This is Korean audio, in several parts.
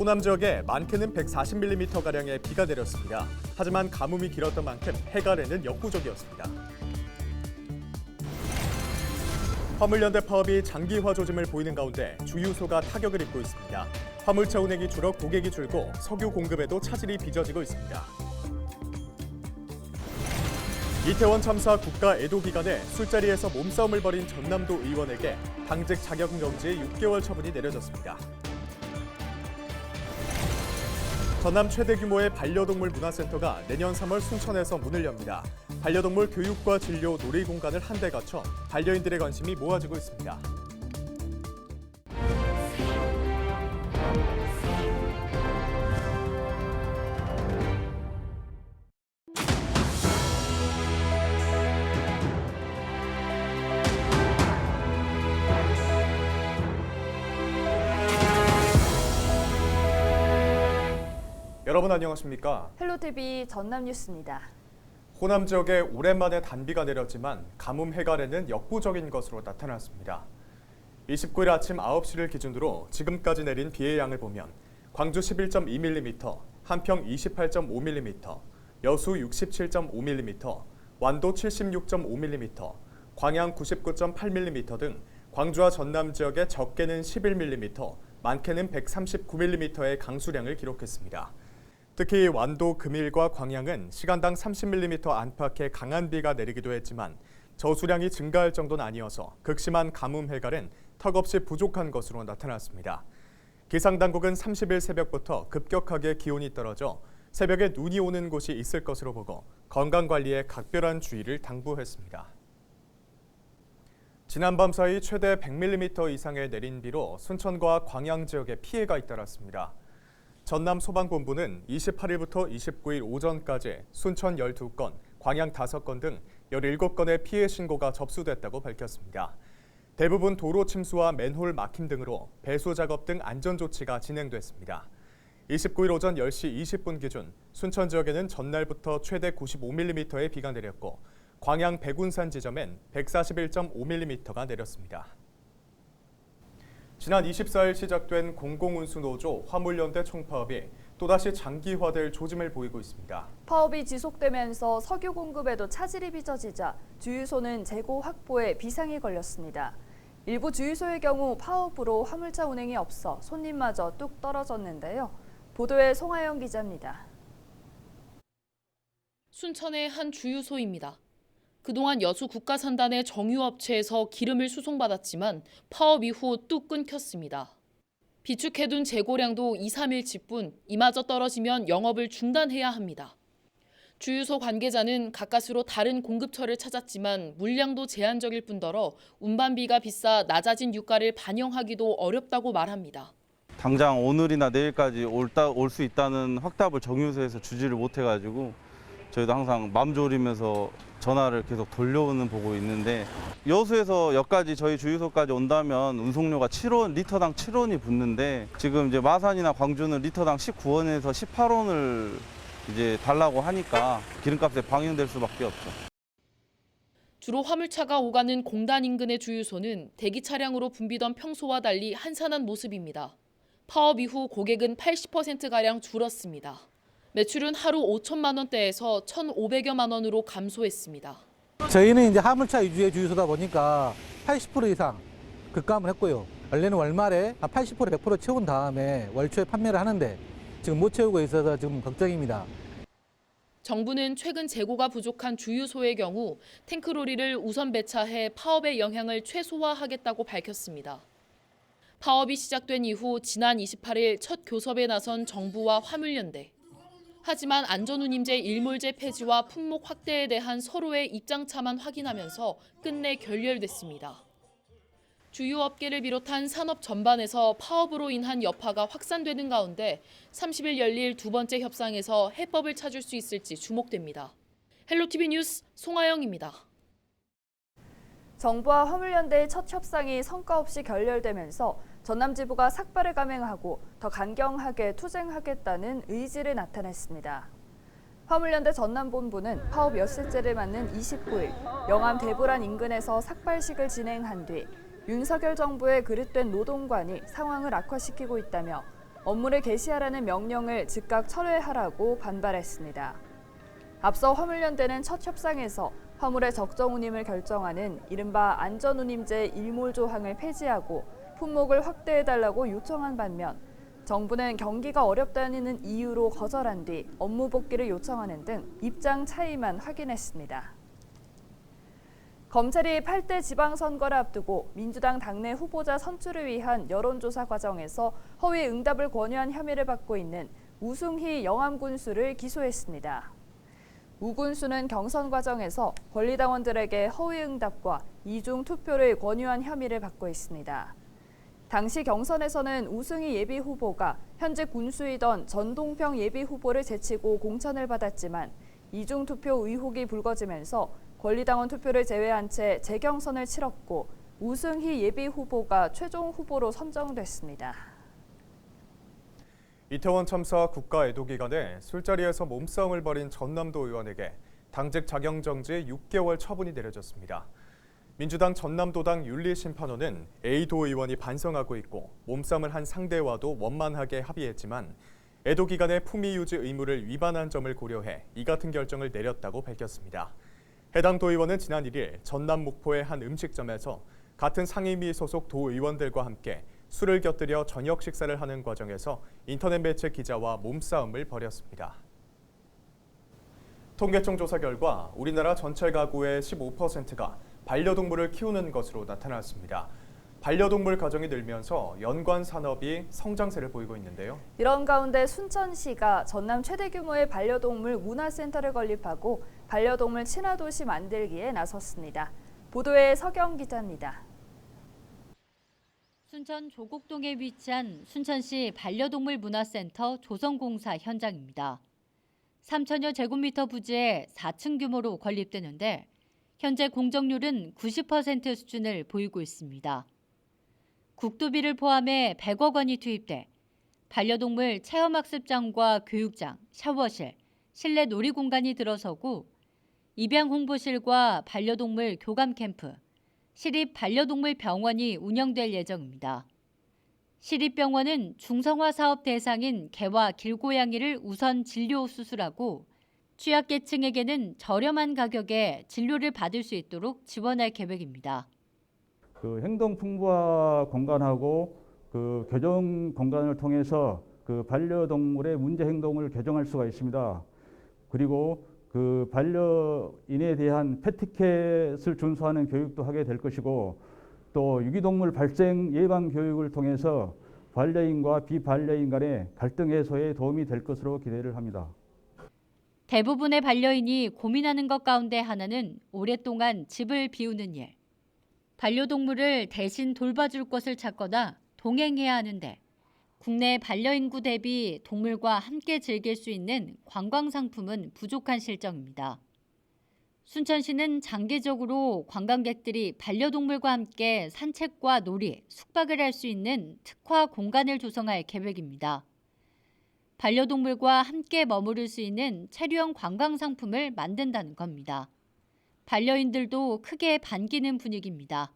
호남 지역에 많게는 140mm가량의 비가 내렸습니다. 하지만 가뭄이 길었던 만큼 해갈에는 역부족이었습니다. 화물연대 파업이 장기화 조짐을 보이는 가운데 주유소가 타격을 입고 있습니다. 화물차 운행이 줄어 고객이 줄고 석유 공급에도 차질이 빚어지고 있습니다. 이태원 참사 국가 애도 기간에 술자리에서 몸싸움을 벌인 전남도 의원에게 당직 자격정지 6개월 처분이 내려졌습니다. 전남 최대 규모의 반려동물 문화센터가 내년 3월 순천에서 문을 엽니다. 반려동물 교육과 진료, 놀이공간을 한데 갖춰 반려인들의 관심이 모아지고 있습니다. 여러분 안녕하십니까? 헬로티비 전남 뉴스입니다. 호남 지역에 오랜만에 단비가 내렸지만 가뭄 해갈에는 역부족인 것으로 나타났습니다. 29일 아침 9시를 기준으로 지금까지 내린 비의 양을 보면 광주 11.2mm, 한평 28.5mm, 여수 67.5mm, 완도 76.5mm, 광양 99.8mm 등 광주와 전남 지역에 적게는 11mm, 많게는 139mm의 강수량을 기록했습니다. 특히 완도, 금일과 광양은 시간당 30mm 안팎의 강한 비가 내리기도 했지만 저수량이 증가할 정도는 아니어서 극심한 가뭄 해갈은 턱없이 부족한 것으로 나타났습니다. 기상당국은 30일 새벽부터 급격하게 기온이 떨어져 새벽에 눈이 오는 곳이 있을 것으로 보고 건강관리에 각별한 주의를 당부했습니다. 지난밤 사이 최대 100mm 이상의 내린 비로 순천과 광양 지역에 피해가 잇따랐습니다. 전남 소방본부는 28일부터 29일 오전까지 순천 12건, 광양 5건 등 17건의 피해 신고가 접수됐다고 밝혔습니다. 대부분 도로 침수와 맨홀 막힘 등으로 배수 작업 등 안전 조치가 진행됐습니다. 29일 오전 10시 20분 기준 순천 지역에는 전날부터 최대 95mm의 비가 내렸고 광양 백운산 지점엔 141.5mm가 내렸습니다. 지난 24일 시작된 공공운수노조 화물연대 총파업이 또다시 장기화될 조짐을 보이고 있습니다. 파업이 지속되면서 석유 공급에도 차질이 빚어지자 주유소는 재고 확보에 비상이 걸렸습니다. 일부 주유소의 경우 파업으로 화물차 운행이 없어 손님마저 뚝 떨어졌는데요. 보도에 송하영 기자입니다. 순천의 한 주유소입니다. 그동안 여수 국가산단의 정유업체에서 기름을 수송받았지만 파업 이후 뚝 끊겼습니다. 비축해둔 재고량도 2, 3일치뿐 이마저 떨어지면 영업을 중단해야 합니다. 주유소 관계자는 가까스로 다른 공급처를 찾았지만 물량도 제한적일 뿐더러 운반비가 비싸 낮아진 유가를 반영하기도 어렵다고 말합니다. 당장 오늘이나 내일까지 올 수 있다는 확답을 정유소에서 주지를 못해가지고 저희도 항상 맘 졸이면서 전화를 계속 돌려오는 보고 있는데 여수에서 여기까지 저희 주유소까지 온다면 운송료가 리터당 7원이 붙는데 지금 이제 마산이나 광주는 리터당 19원에서 18원을 이제 달라고 하니까 기름값에 방영될 수밖에 없죠. 주로 화물차가 오가는 공단 인근의 주유소는 대기 차량으로 붐비던 평소와 달리 한산한 모습입니다. 파업 이후 고객은 80%가량 줄었습니다. 매출은 하루 5천만 원대에서 1,500여만 원으로 감소했습니다. 저희는 이제 화물차 위주의 주유소다 보니까 80% 이상 급감을 했고요. 원래는 월말에 한 80% 100% 채운 다음에 월초에 판매를 하는데 지금 못 채우고 있어서 지금 걱정입니다. 정부는 최근 재고가 부족한 주유소의 경우 탱크로리를 우선 배차해 파업의 영향을 최소화하겠다고 밝혔습니다. 파업이 시작된 이후 지난 28일 첫 교섭에 나선 정부와 화물연대. 하지만 안전운임제 일몰제 폐지와 품목 확대에 대한 서로의 입장차만 확인하면서 끝내 결렬됐습니다. 주유업계를 비롯한 산업 전반에서 파업으로 인한 여파가 확산되는 가운데 30일 열릴 두 번째 협상에서 해법을 찾을 수 있을지 주목됩니다. 헬로티비 뉴스 송하영입니다. 정부와 화물연대의 첫 협상이 성과 없이 결렬되면서 전남지부가 삭발을 감행하고 더 강경하게 투쟁하겠다는 의지를 나타냈습니다. 화물연대 전남본부는 파업 엿새째를 맞는 29일 영암 대보란 인근에서 삭발식을 진행한 뒤 윤석열 정부의 그릇된 노동관이 상황을 악화시키고 있다며 업무를 개시하라는 명령을 즉각 철회하라고 반발했습니다. 앞서 화물연대는 첫 협상에서 화물의 적정 운임을 결정하는 이른바 안전운임제 일몰 조항을 폐지하고 품목을 확대해달라고 요청한 반면 정부는 경기가 어렵다는 이유로 거절한 뒤 업무 복귀를 요청하는 등 입장 차이만 확인했습니다. 검찰이 8대 지방선거를 앞두고 민주당 당내 후보자 선출을 위한 여론조사 과정에서 허위 응답을 권유한 혐의를 받고 있는 우승희 영암군수를 기소했습니다. 우 군수는 경선 과정에서 권리당원들에게 허위 응답과 이중 투표를 권유한 혐의를 받고 있습니다. 당시 경선에서는 우승희 예비후보가 현재 군수이던 전동평 예비후보를 제치고 공천을 받았지만 이중 투표 의혹이 불거지면서 권리당원 투표를 제외한 채 재경선을 치렀고 우승희 예비후보가 최종 후보로 선정됐습니다. 이태원 참사 국가 애도 기간에 술자리에서 몸싸움을 벌인 전남도 의원에게 당직 자격 정지 6개월 처분이 내려졌습니다. 민주당 전남도당 윤리심판원은 A도 의원이 반성하고 있고 몸싸움을 한 상대와도 원만하게 합의했지만 애도 기간의 품위 유지 의무를 위반한 점을 고려해 이 같은 결정을 내렸다고 밝혔습니다. 해당 도의원은 지난 1일 전남 목포의 한 음식점에서 같은 상임위 소속 도의원들과 함께 술을 곁들여 저녁 식사를 하는 과정에서 인터넷 매체 기자와 몸싸움을 벌였습니다. 통계청 조사 결과 우리나라 전체 가구의 15%가 반려동물을 키우는 것으로 나타났습니다. 반려동물 가정이 늘면서 연관 산업이 성장세를 보이고 있는데요. 이런 가운데 순천시가 전남 최대 규모의 반려동물 문화센터를 건립하고 반려동물 친화도시 만들기에 나섰습니다. 보도에 서경 기자입니다. 순천 조곡동에 위치한 순천시 반려동물 문화센터 조성공사 현장입니다. 3천여 제곱미터 부지에 4층 규모로 건립되는데 현재 공정률은 90% 수준을 보이고 있습니다. 국도비를 포함해 100억 원이 투입돼 반려동물 체험학습장과 교육장, 샤워실, 실내 놀이공간이 들어서고 입양 홍보실과 반려동물 교감 캠프, 시립 반려동물 병원이 운영될 예정입니다. 시립병원은 중성화 사업 대상인 개와 길고양이를 우선 진료 수술하고 취약계층에게는 저렴한 가격에 진료를 받을 수 있도록 지원할 계획입니다. 행동 풍부화 공간하고 교정 공간을 통해서 반려동물의 문제 행동을 교정할 수가 있습니다. 그리고 반려인에 대한 패티켓을 준수하는 교육도 하게 될 것이고 또 유기동물 발생 예방 교육을 통해서 반려인과 비반려인 간의 갈등 해소에 도움이 될 것으로 기대를 합니다. 대부분의 반려인이 고민하는 것 가운데 하나는 오랫동안 집을 비우는 일. 반려동물을 대신 돌봐줄 것을 찾거나 동행해야 하는데 국내 반려인구 대비 동물과 함께 즐길 수 있는 관광상품은 부족한 실정입니다. 순천시는 장기적으로 관광객들이 반려동물과 함께 산책과 놀이, 숙박을 할 수 있는 특화 공간을 조성할 계획입니다. 반려동물과 함께 머무를 수 있는 체류형 관광상품을 만든다는 겁니다. 반려인들도 크게 반기는 분위기입니다.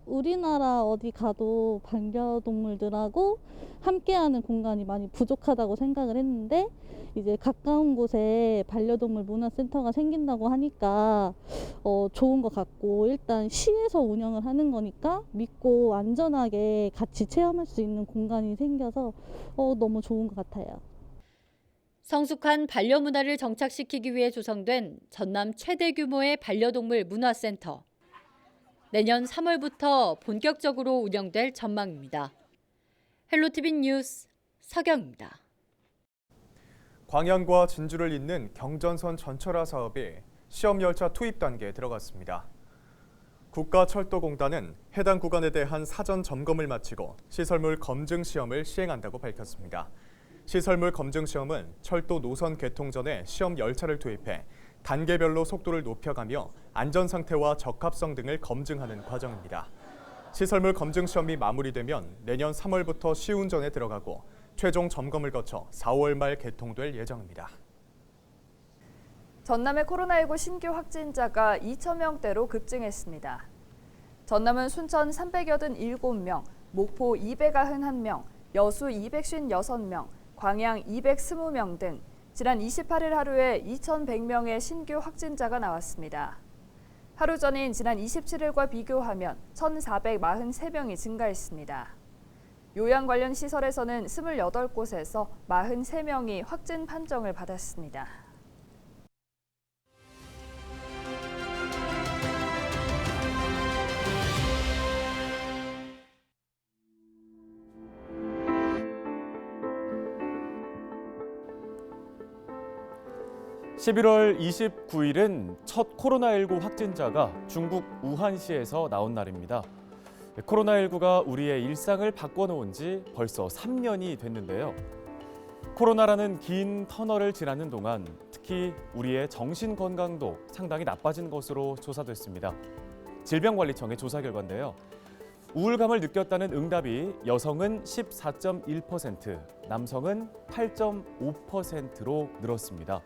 우리나라 어디 가도 반려동물들하고 함께하는 공간이 많이 부족하다고 생각을 했는데 이제 가까운 곳에 반려동물 문화센터가 생긴다고 하니까 좋은 것 같고 일단 시에서 운영을 하는 거니까 믿고 안전하게 같이 체험할 수 있는 공간이 생겨서 너무 좋은 것 같아요. 성숙한 반려문화를 정착시키기 위해 조성된 전남 최대 규모의 반려동물 문화센터. 내년 3월부터 본격적으로 운영될 전망입니다. 헬로티비 뉴스 서경입니다. 광양과 진주를 잇는 경전선 전철화 사업이 시험열차 투입 단계에 들어갔습니다. 국가철도공단은 해당 구간에 대한 사전 점검을 마치고 시설물 검증 시험을 시행한다고 밝혔습니다. 시설물 검증 시험은 철도 노선 개통 전에 시험 열차를 투입해 단계별로 속도를 높여가며 안전 상태와 적합성 등을 검증하는 과정입니다. 시설물 검증 시험이 마무리되면 내년 3월부터 시운전에 들어가고 최종 점검을 거쳐 4월 말 개통될 예정입니다. 전남의 코로나19 신규 확진자가 2,000명대로 급증했습니다. 전남은 순천 387명, 목포 291명, 여수 256명, 광양 220명 등 지난 28일 하루에 2,100명의 신규 확진자가 나왔습니다. 하루 전인 지난 27일과 비교하면 1,443명이 증가했습니다. 요양 관련 시설에서는 28곳에서 43명이 확진 판정을 받았습니다. (11월 29일은) 첫 코로나19 확진자가 중국 우한시에서 나온 날입니다. 코로나19가 우리의 일상을 바꿔놓은 지 벌써 3년이 됐는데요. 코로나라는 긴 터널을 지나는 동안 특히 우리의 정신 건강도 상당히 나빠진 것으로 조사됐습니다. 질병관리청의 조사 결과인데요. 우울감을 느꼈다는 응답이 여성은 14.1%, 남성은 8.5%로 늘었습니다.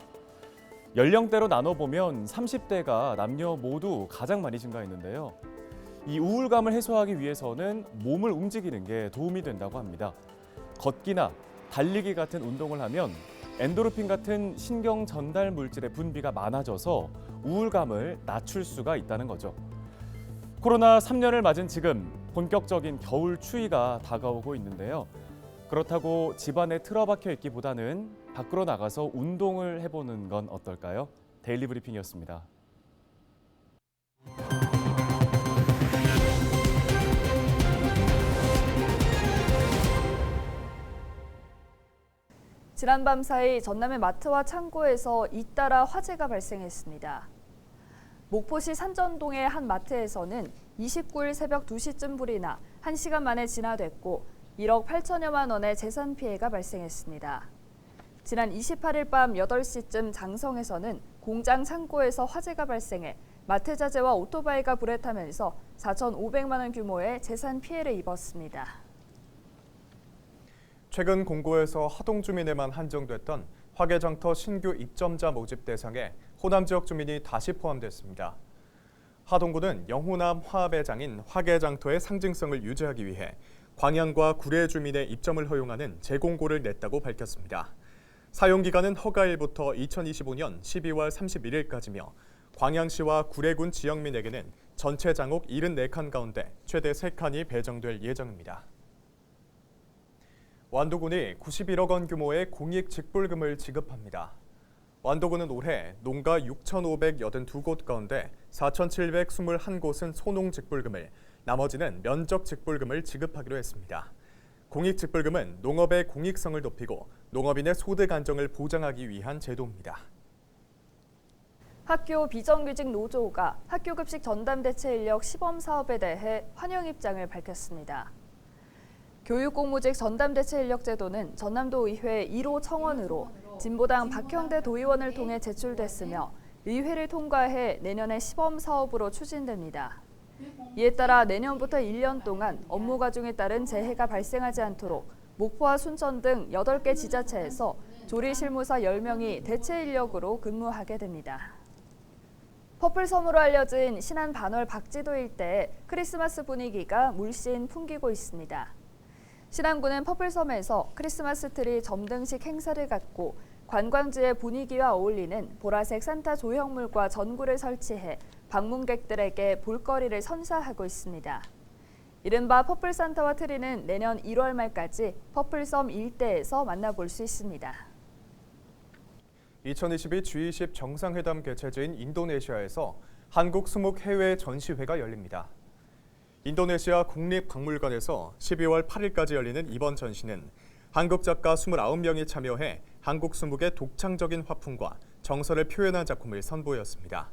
연령대로 나눠보면 30대가 남녀 모두 가장 많이 증가했는데요. 이 우울감을 해소하기 위해서는 몸을 움직이는 게 도움이 된다고 합니다. 걷기나 달리기 같은 운동을 하면 엔도르핀 같은 신경 전달 물질의 분비가 많아져서 우울감을 낮출 수가 있다는 거죠. 코로나 3년을 맞은 지금 본격적인 겨울 추위가 다가오고 있는데요. 그렇다고 집안에 틀어박혀 있기보다는 밖으로 나가서 운동을 해보는 건 어떨까요? 데일리 브리핑이었습니다. 지난밤 사이 전남의 마트와 창고에서 잇따라 화재가 발생했습니다. 목포시 산전동의 한 마트에서는 29일 새벽 2시쯤 불이 나 1시간 만에 진화됐고 1억 8천여만 원의 재산 피해가 발생했습니다. 지난 28일 밤 8시쯤 장성에서는 공장 창고에서 화재가 발생해 마트 자재와 오토바이가 불에 타면서 4,500만 원 규모의 재산 피해를 입었습니다. 최근 공고에서 하동 주민에만 한정됐던 화개장터 신규 입점자 모집 대상에 호남 지역 주민이 다시 포함됐습니다. 하동구는 영호남 화합의 장인 화개장터의 상징성을 유지하기 위해 광양과 구례 주민의 입점을 허용하는 재공고를 냈다고 밝혔습니다. 사용기간은 허가일부터 2025년 12월 31일까지며 광양시와 구례군 지역민에게는 전체 장옥 74칸 가운데 최대 3칸이 배정될 예정입니다. 완도군이 91억 원 규모의 공익 직불금을 지급합니다. 완도군은 올해 농가 6,582곳 가운데 4,721곳은 소농 직불금을, 나머지는 면적 직불금을 지급하기로 했습니다. 공익 직불금은 농업의 공익성을 높이고 농업인의 소득 안정을 보장하기 위한 제도입니다. 학교 비정규직 노조가 학교급식 전담 대체 인력 시범 사업에 대해 환영 입장을 밝혔습니다. 교육공무직 전담 대체 인력 제도는 전남도 의회 1호 청원으로 진보당 박형대 도의원을 통해 제출됐으며 의회를 통과해 내년에 시범 사업으로 추진됩니다. 이에 따라 내년부터 1년 동안 업무 과중에 따른 재해가 발생하지 않도록 목포와 순천 등 8개 지자체에서 조리실무사 10명이 대체 인력으로 근무하게 됩니다. 퍼플섬으로 알려진 신안 반월 박지도 일대에 크리스마스 분위기가 물씬 풍기고 있습니다. 신안군은 퍼플섬에서 크리스마스 트리 점등식 행사를 갖고 관광지의 분위기와 어울리는 보라색 산타 조형물과 전구를 설치해 방문객들에게 볼거리를 선사하고 있습니다. 이른바 퍼플 산타와 트리는 내년 1월 말까지 퍼플섬 일대에서 만나볼 수 있습니다. 2022 G20 정상회담 개최지인 인도네시아에서 한국 수목 해외 전시회가 열립니다. 인도네시아 국립박물관에서 12월 8일까지 열리는 이번 전시는 한국 작가 29명이 참여해 한국 수목의 독창적인 화풍과 정서를 표현한 작품을 선보였습니다.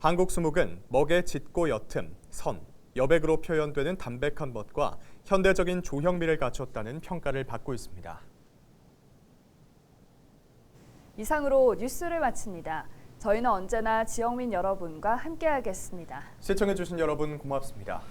한국 수목은 먹의 짙고 옅음, 선, 여백으로 표현되는 담백한 멋과 현대적인 조형미를 갖췄다는 평가를 받고 있습니다. 이상으로 뉴스를 마칩니다. 저희는 언제나 지역민 여러분과 함께하겠습니다. 시청해주신 여러분 고맙습니다.